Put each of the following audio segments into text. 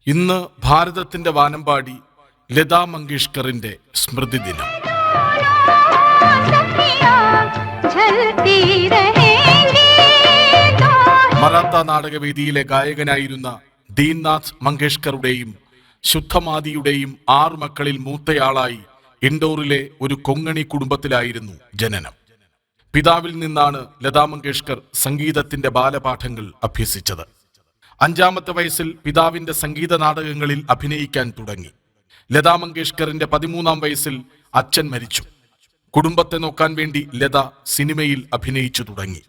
ഇന്ന് ഭാരതത്തിന്റെ വാനമ്പാടി ലതാ മങ്കേഷ്കറിന്റെ സ്മൃതി ദിനം. മറാത്ത നാടകവേദിയിലെ ഗായകനായിരുന്ന ദീൻനാഥ് മങ്കേഷ്കറുടെയും ശുദ്ധമാതിയുടെയും 6 മക്കളിൽ മൂത്തയാളായി ഇൻഡോറിലെ ഒരു കൊങ്ങണി കുടുംബത്തിലായിരുന്നു ജനനം. പിതാവിൽ നിന്നാണ് ലതാ മങ്കേഷ്കർ സംഗീതത്തിന്റെ ബാലപാഠങ്ങൾ അഭ്യസിച്ചത്. 5-ാമത്തെ വയസ്സിൽ പിതാവിന്റെ സംഗീത നാടകങ്ങളിൽ അഭിനയിക്കാൻ തുടങ്ങി. ലതാ മങ്കേഷ്കറിന്റെ 13-ാം വയസ്സിൽ അച്ഛൻ മരിച്ചു. കുടുംബത്തെ നോക്കാൻ വേണ്ടി ലത സിനിമയിൽ അഭിനയിച്ചു തുടങ്ങി.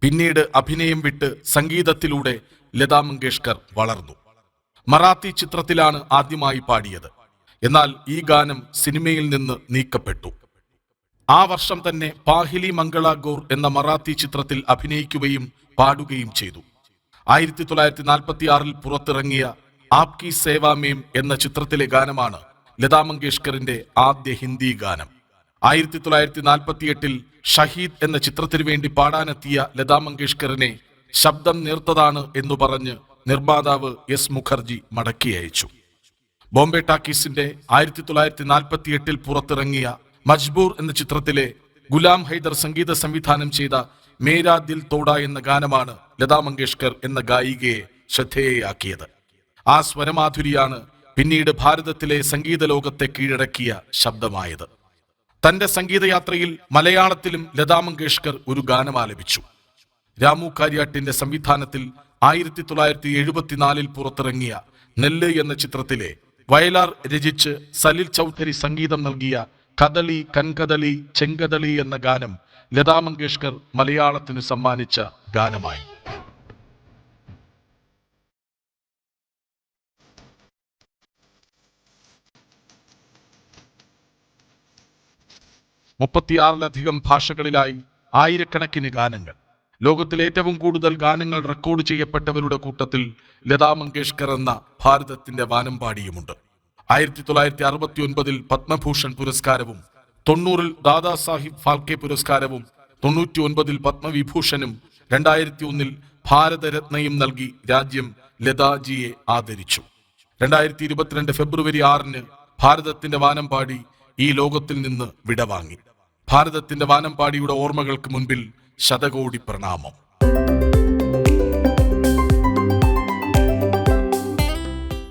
പിന്നീട് അഭിനയം വിട്ട് സംഗീതത്തിലൂടെ ലതാ മങ്കേഷ്കർ വളർന്നു. മറാത്തി ചിത്രത്തിലാണ് ആദ്യമായി പാടിയത്. എന്നാൽ ഈ ഗാനം സിനിമയിൽ നിന്ന് നീക്കപ്പെട്ടു. ആ വർഷം തന്നെ പാഹിലി മംഗള ഗോർ എന്ന മറാത്തി ചിത്രത്തിൽ അഭിനയിക്കുകയും പാടുകയും ചെയ്തു. 1946-ൽ പുറത്തിറങ്ങിയ ആപ്കി സേവാ മേം എന്ന ചിത്രത്തിലെ ഗാനമാണ് ലതാ മങ്കേഷ്കറിന്റെ ആദ്യ ഹിന്ദി ഗാനം. 1948-ൽ ഷഹീദ് എന്ന ചിത്രത്തിനു വേണ്ടി പാടാനെത്തിയ ലതാ മങ്കേഷ്കറിനെ ശബ്ദം നേർത്തതാണ് എന്നു പറഞ്ഞ് നിർമ്മാതാവ് എസ് മുഖർജി മടക്കി അയച്ചു. ബോംബെ ടാക്കീസിന്റെ 1948-ൽ പുറത്തിറങ്ങിയ മജ്ബൂർ എന്ന ചിത്രത്തിലെ ഗുലാം ഹൈദർ സംഗീത സംവിധാനം ചെയ്ത മേരാ ദിൽ തോട എന്ന ഗാനമാണ് ലതാ മങ്കേഷ്കർ എന്ന ഗായികയെ ശ്രദ്ധേയയാക്കിയത്. ആ സ്വരമാധുരിയാണ് പിന്നീട് ഭാരതത്തിലെ സംഗീത ലോകത്തെ കീഴടക്കിയ ശബ്ദമായത്. തന്റെ സംഗീതയാത്രയിൽ മലയാളത്തിലും ലതാ മങ്കേഷ്കർ ഒരു ഗാനം ആലപിച്ചു. രാമു കാര്യാട്ടിന്റെ സംവിധാനത്തിൽ 1974-ൽ പുറത്തിറങ്ങിയ നെല്ല് എന്ന ചിത്രത്തിലെ വയലാർ രചിച്ച് സലിൽ ചൗധരി സംഗീതം നൽകിയ കദളി കൻകദളി ചെങ്കദളി എന്ന ഗാനം ലതാ മങ്കേഷ്കർ മലയാളത്തിന് സമ്മാനിച്ച ഗാനമായി. ിലധികം ഭാഷകളിലായി ആയിരക്കണക്കിന് ഗാനങ്ങൾ. ലോകത്തിലെ ഏറ്റവും കൂടുതൽ ഗാനങ്ങൾ റെക്കോർഡ് ചെയ്യപ്പെട്ടവരുടെ കൂട്ടത്തിൽ ലതാ മങ്കേഷ്കർ എന്ന ഭാരതത്തിന്റെ വാനമ്പാടിയുമുണ്ട്. 1969-ൽ പത്മഭൂഷൺ പുരസ്കാരവും 90-ൽ ദാദാ സാഹിബ് ഫാൽക്കെ പുരസ്കാരവും 99-ൽ പത്മവിഭൂഷണും 2001-ൽ ഭാരതരത്നയും നൽകി രാജ്യം ലതാജിയെ ആദരിച്ചു. 2022 ഫെബ്രുവരി 6-ന് ഭാരതത്തിന്റെ വാനമ്പാടി ഈ ലോകത്തിൽ നിന്ന് വിടവാങ്ങി. ഭാരതത്തിന്റെ വാനമ്പാടിയുടെ ഓർമ്മകൾക്ക് മുൻപിൽ ശതകോടി പ്രണാമം.